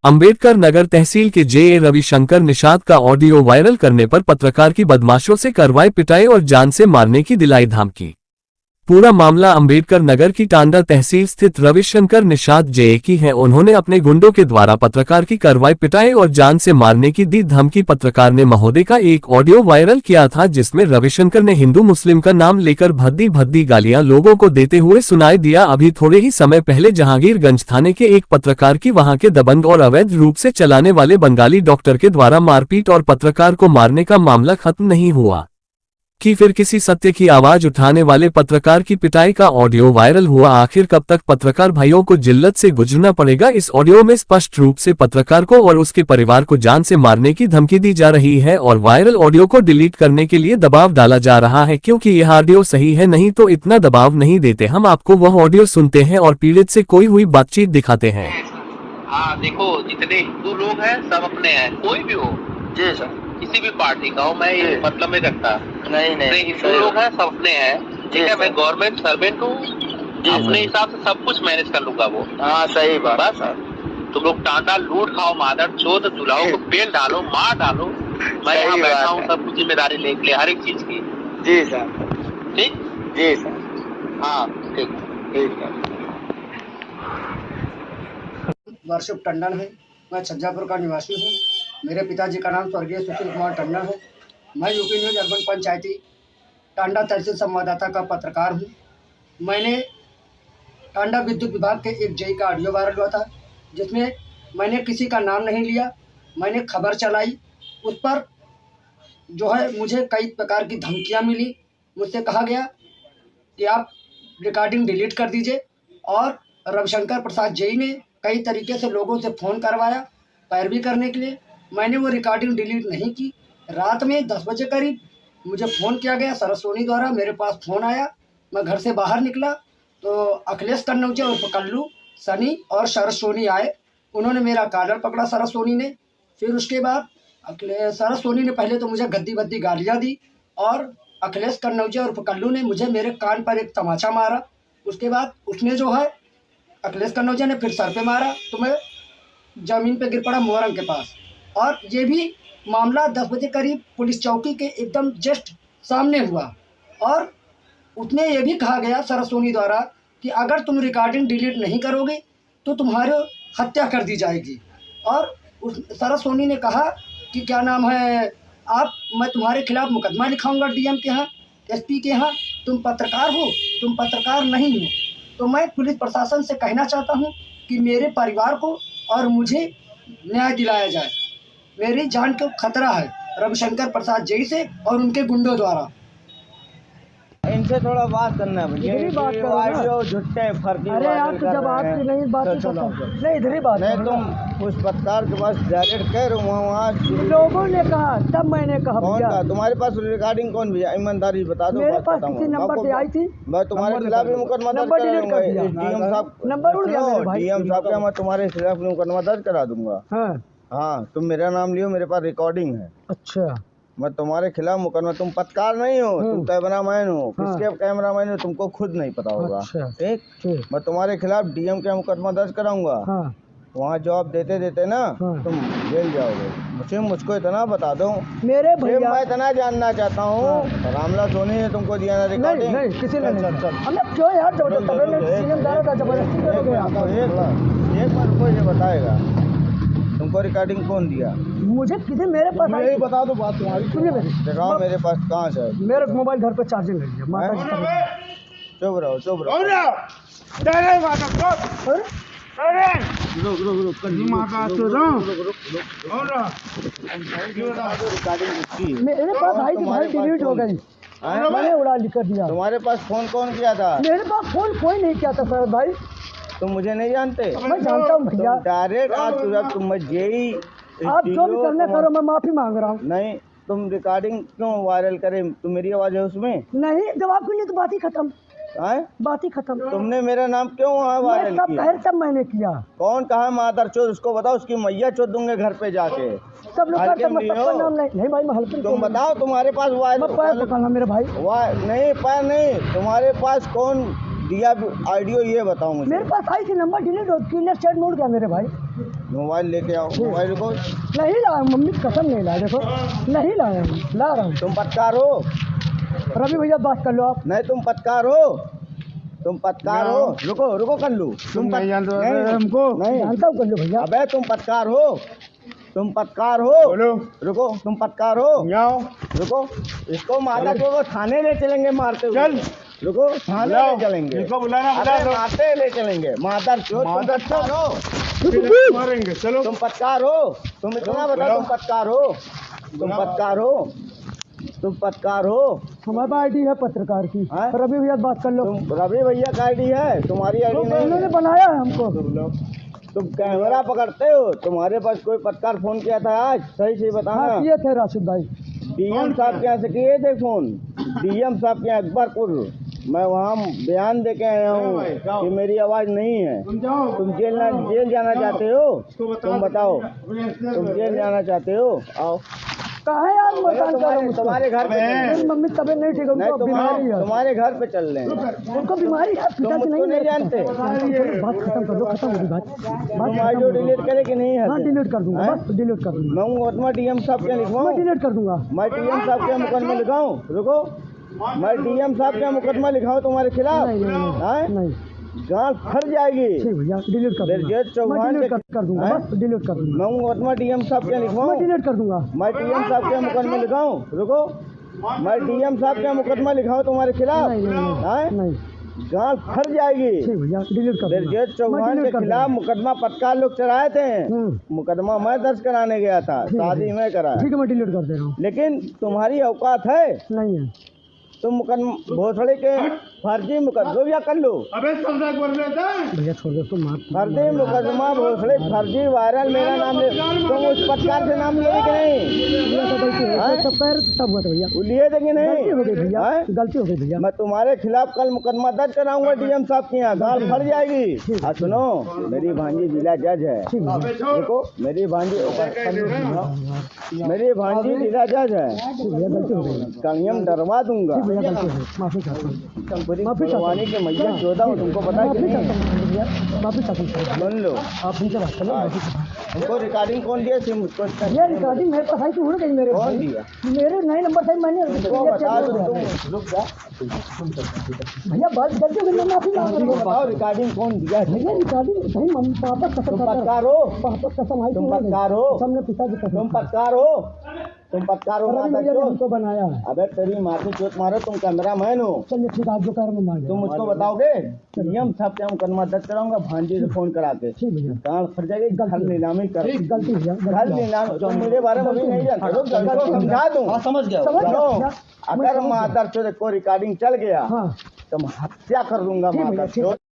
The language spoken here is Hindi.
अंबेडकर नगर तहसील के जे रविशंकर निषाद का ऑडियो वायरल करने पर पत्रकार की बदमाशों से करवाई पिटाई और जान से मारने की दिलाई धमकी। पूरा मामला अंबेडकर नगर की टांडा तहसील स्थित रविशंकर निषाद जे की है। उन्होंने अपने गुंडों के द्वारा पत्रकार की करवाई पिटाई और जान से मारने की दी धमकी। पत्रकार ने महोदय का एक ऑडियो वायरल किया था जिसमें रविशंकर ने हिंदू मुस्लिम का नाम लेकर भद्दी भद्दी गालियां लोगों को देते हुए सुनाई दिया। अभी थोड़े ही समय पहले जहांगीरगंज थाने के एक पत्रकार की वहां के दबंग और अवैध रूप से चलाने वाले बंगाली डॉक्टर के द्वारा मारपीट और पत्रकार को मारने का मामला खत्म नहीं हुआ कि फिर किसी सत्य की आवाज उठाने वाले पत्रकार की पिटाई का ऑडियो वायरल हुआ। आखिर कब तक पत्रकार भाइयों को जिल्लत से गुजरना पड़ेगा? इस ऑडियो में स्पष्ट रूप से पत्रकार को और उसके परिवार को जान से मारने की धमकी दी जा रही है और वायरल ऑडियो को डिलीट करने के लिए दबाव डाला जा रहा है क्योंकि यह ऑडियो सही है, नहीं तो इतना दबाव नहीं देते। हम आपको वह ऑडियो सुनते हैं और पीड़ित से कोई हुई बातचीत दिखाते हैं। हाँ देखो, जितने हिंदू लोग हैं सब अपने हैं, कोई भी हो जी सर, किसी भी पार्टी का हो, मैं ये मतलब नहीं रखता। नहीं हिंदू लोग हैं सब अपने हैं, ठीक है। मैं गवर्नमेंट सर्वेंट हूँ, अपने हिसाब से सब कुछ मैनेज कर लूंगा वो। हाँ सही बात बस सर। तुम लोग टांडा लूट खाओ, मादर चोद दुलाओ को पेल डालो, मार डालो, मैं यहाँ बैठा हूँ सब कुछ जिम्मेदारी लेने के लिए हर एक चीज की। जी सर, ठीक जी सर, हाँ ठीक ठीक है। वर्षुप टंडन है, मैं छज्जापुर का निवासी हूँ। मेरे पिताजी का नाम स्वर्गीय सुशील कुमार टंडन है। मैं यूपी न्यूज अर्बन पंचायती टांडा तहसील संवाददाता का पत्रकार हूँ। मैंने टांडा विद्युत विभाग के एक जेई का ऑडियो वायरल हुआ था जिसमें मैंने किसी का नाम नहीं लिया, मैंने खबर चलाई। उस पर जो है मुझे कई प्रकार की धमकियाँ मिली। मुझसे कहा गया कि आप रिकॉर्डिंग डिलीट कर दीजिए और रविशंकर प्रसाद जेई ने कई तरीके से लोगों से फ़ोन करवाया पैरवी करने के लिए। मैंने वो रिकॉर्डिंग डिलीट नहीं की। रात में 10 बजे करीब मुझे फ़ोन किया गया सरसोनी द्वारा, मेरे पास फ़ोन आया। मैं घर से बाहर निकला तो अखिलेश कन्नौजे और कल्लू, सनी और शरद सोनी आए। उन्होंने मेरा कॉलर पकड़ा शरद सोनी ने। फिर उसके बाद शरद सोनी ने पहले तो मुझे गद्दी बद्दी गालियाँ दी और अखिलेश कन्नौजे और कल्लू ने मुझे मेरे कान पर एक तमाचा मारा। उसके बाद उसने जो है अखिलेश कन्नौजे ने फिर सर पे मारा तो मैं ज़मीन पे गिर पड़ा मोहरंग के पास। और ये भी मामला 10 बजे करीब पुलिस चौकी के एकदम जस्ट सामने हुआ और उसने ये भी कहा गया शरद सोनी द्वारा कि अगर तुम रिकॉर्डिंग डिलीट नहीं करोगे तो तुम्हारी हत्या कर दी जाएगी। और उस शरद सोनी ने कहा कि क्या नाम है, मैं तुम्हारे खिलाफ मुकदमा लिखाऊंगा डीएम के यहाँ, एसपी के यहाँ। तुम पत्रकार हो, तुम पत्रकार नहीं हो। तो मैं पुलिस प्रशासन से कहना चाहता हूँ कि मेरे परिवार को और मुझे न्याय दिलाया जाए। मेरी जान को खतरा है रविशंकर प्रसाद जेई से और उनके गुंडों द्वारा। इनसे थोड़ा बात करना है मुझे। इधर ही बात करो ना। झुट्टे फर्जी। अरे यार तो जब आपकी नहीं बात नहीं इधर ही बात नहीं, करो तुम उस पत्रकार के पास डायरेक्ट कह रहे हो वहाँ लोगों ने कहा तब मैंने कहा कौन भैया। था तुम्हारे पास रिकॉर्डिंग? कौन भेजा? ईमानदारी बता दो। मेरे पास किसी नंबर से आई थी। मैं तुम्हारे खिलाफ भी मुकदमा दर्ज कराऊंगा। डीएम साहब नंबर उड़ गया मेरे भाई। डीएम साहब का मैं तुम्हारे खिलाफ मुकदमा दर्ज करा दूंगा। हाँ, तुम मेरा नाम लियो, मेरे पास रिकॉर्डिंग है। अच्छा, मैं तुम्हारे खिलाफ मुकदमा, तुम पत्रकार नहीं हो, तुम कैमरामैन हो। किसके कैमरामैन हो तुमको खुद नहीं पता होगा। ठीक, मैं तुम्हारे खिलाफ डीएम का मुकदमा दर्ज कराऊंगा। वहाँ जवाब देते देते ना तुम जेल जाओगे। मुझको इतना बता दो, मेरे भैया मैं इतना जानना चाहता हूँ, रामलाल सोनी ने तुमको दिया ना रिकॉर्डिंग? नहीं, किसी ने नहीं। हमें क्यों यार जबरदस्ती एक बार कोई ये बताएगा तुमको रिकॉर्डिंग कौन दिया? मुझे किसी मेरे पास यही बता दो बात तुम्हारी। दिखाओ मेरे पास कहाँ से? मेरे मोबाइल घर पे चार्जिंग लगी है। चुप रहो, चुप रहो। मेरे पास आई थी भाई, डिलीट हो गई, मैंने उड़ा कर दिया। तुम्हारे पास फोन कौन किया था? मेरे पास फोन कोई नहीं किया था सर भाई। तुम मुझे नहीं जानते? मैं जानता हूँ भैया। डायरेक्ट आज तुम जेई आप जो भी करना करो, मैं माफी मांग रहा हूँ। नहीं, तुम रिकॉर्डिंग क्यों वायरल करे? तुम मेरी आवाज है उसमें? नहीं, जवाब क्यों नहीं तो बात ही खत्म। बात ही खत्म। तुमने मेरा नाम क्यों वहाँ वायरल किया? तब मैंने किया। कौन कहा मादर चोद? उसको बताओ, उसकी मैया चोद दूंगे घर पे जाके। सब लोग नाम नहीं भाई, मैं हल्के। तुम बताओ तुम्हारे पास वायरल मेरे भाई नहीं, पैर नहीं, तुम्हारे पास कौन दिया ऑडियो ये बताओ मुझे। मेरे पास आई थी, नंबर डिलीट हो, क्लीनर चैट मोड़ गया मेरे भाई। मोबाइल लेके आओ, मोबाइल को। नहीं लाया, मम्मी कसम नहीं लाया, देखो नहीं लाया हूँ, ला रहा हूँ। तुम पत्रकार हो? रवि भैया बात कर लो आप। नहीं, तुम पत्रकार हो, तुम पत्रकार हो। रुको रुको कर लू, तुम हमको नहीं जानता हूँ, कर लो भैया। अबे तुम पत्रकार हो, तुम पत्रकार हो। रुको, तुम पत्रकार हो। रुको, इसको मादा को थाने ले चलेंगे मारते हुए। चल रुको, थाने ले चलेंगे, इसको बुलाना, मारते ले चलेंगे। मादर चोद, तुम पत्रकार हो, मारेंगे। चलो, तुम पत्रकार हो, तुम इतना बताओ, तुम पत्रकार हो, तुम पत्रकार हो, तुम पत्रकार हो। हमारे पास आईडी है पत्रकार की। हाँ? रवि भैया बात कर लो। तुम रवि भैया का आईडी है, तुम्हारी आईडी नहीं उन्होंने है। बनाया है हमको। तुम कैमरा पकड़ते हो, तुम्हारे पास कोई पत्रकार फोन किया था आज? सही से बताना। हाँ किए थे राशिद भाई। डीएम साहब के यहाँ से किए थे फोन, डीएम साहब के यहाँ अकबरपुर। मैं वहाँ बयान दे के आया हूँ कि मेरी आवाज़ नहीं है। तुम जेल जाना चाहते हो? तुम बताओ, तुम जेल जाना चाहते हो? आओ। कहाँ है यार, मकान का है तुम्हारे घर पे मेरी मम्मी तबीयत नहीं ठीक है, नहीं, उनको बीमारी है। तुम्हारे घर पे चल रहे हैं। उनको बीमारी है, तुम पिताजी मुझको नहीं मेरे जानते? बात खत्म कर दो, खत्म हो गई बात। तुम ऑडियो डिलीट करे कि नहीं है? हाँ डिलीट कर दूंगा, हैं? बस डिलीट कर दूंगा। मैं मुकदमा डीएम साहब के मैं लिखवाऊँ? डिलीट कर दूंगा। मैं डीएम साहब के मुकदमा लिखाऊं? रुको, मैं डीएम साहब का मुकदमा लिखाऊं तुम्हारे खिलाफ? नहीं नहीं हैं? नहीं, गांठ फट जाएगी। ठीक भैया डिलीट कर दूंगा। ब्रजेश चौहान मैं डिलीट के- कर दूंगा, हैं? बस डिलीट कर दूंगा। मैं मुकदमा डीएम साहब के मैं लिखवाऊं? डिलीट कर दूंगा। मैं डीएम साहब के मुकदमा लिखाऊं? रुको, मैं डीएम साहब का मुकदमा लिखाऊं तुम्हारे खिलाफ? नहीं नहीं हैं? नहीं, गांठ फट जाएगी। ठीक भैया डिलीट कर दूंगा। ब्रजेश चौहान के खिलाफ मुकदमा पत्रकार लोग चढ़ाए थे। मुकदमा मैं दर्ज कराने गया था, शादी में कराया, ठीक है मैं डिलीट कर दे रहा हूँ। लेकिन तुम्हारी औकात है? नहीं है। तुम मुकदमा भोसड़े के फर्जी मुकदमा या कर लो। अबे समझा कर लेता है। भैया छोड़ दो, तुम फर्जी मुकदमा भोसड़े फर्जी वायरल मेरा नाम ले, तुम उस पत्रकार से नाम लिए कि नहीं? सब पैर तब हुआ था भैया, वो लिए थे कि गलती हो गई नहीं? भैया, हैं? गलती हो गई भैया। मैं तुम्हारे खिलाफ कल मुकदमा दर्ज कराऊंगा डीएम साहब के यहाँ, गाल फट जाएगी। और सुनो, मेरी भांजी जिला जज है। देखो, मेरी भांजी जिला जज है। भैया गलती हो गई कड़ियम डरवा दूंगा। भैया, गलती हो गई, माफी चाहता हूँ। पूरी माफी चाहता हूँ। कुर्बानी के मैया चौदह हो, तुमको पता है कि माफी चाहता नहीं? हूँ भैया, माफी चाहता हूँ। सुन लो, आप उनसे बात कर लो, माफी चाहता हूँ। तुमको रिकॉर्डिंग कौन दिया? सिम मुझको ये रिकॉर्डिंग मेरे पास आई थी, उड़ गई मेरे कौन भाई। दिया? मेरे नए नंबर से मैंने तुमको बता दो, तुम रुक जा। भैया बात गलती हो गई, मैं माफी मांग रहा हूँ। बताओ रिकॉर्डिंग कौन दिया है? भैया रिकॉर्डिंग भाई मम्मी पापा कसम तुम खाता है। पत्रकार हो? पापा कसम आई तुम पत्रकार हो? सबने पिताजी कसम तुम पत्रकार हो? तुम पत्रकार हो? रवि माता भैया ने चोद। हमको बनाया है। अबे तेरी माथे चोट मारो, तुम कैमरामैन हो। चलिए ठीक है, आप जो कह रहे हैं मैं मान तुम गया। मुझको बताओगे? डीएम साहब के मुकदमा दर्ज कराऊंगा भांजी से फोन करा के। ठीक भैया, गांड फट जाएगी, घर नीलामी कर। गलती भैया, घर गलती है। नीलामी, तुम मेरे बारे में अभी नहीं जानते हो, तुमको समझा दूं। समझ गया सुनो, भैया। अगर मादर चोद को रिकॉर्डिंग चल गया हाँ तो मैं हत्या कर दूंगा ठीक मादर भैया, ठीक। चोद।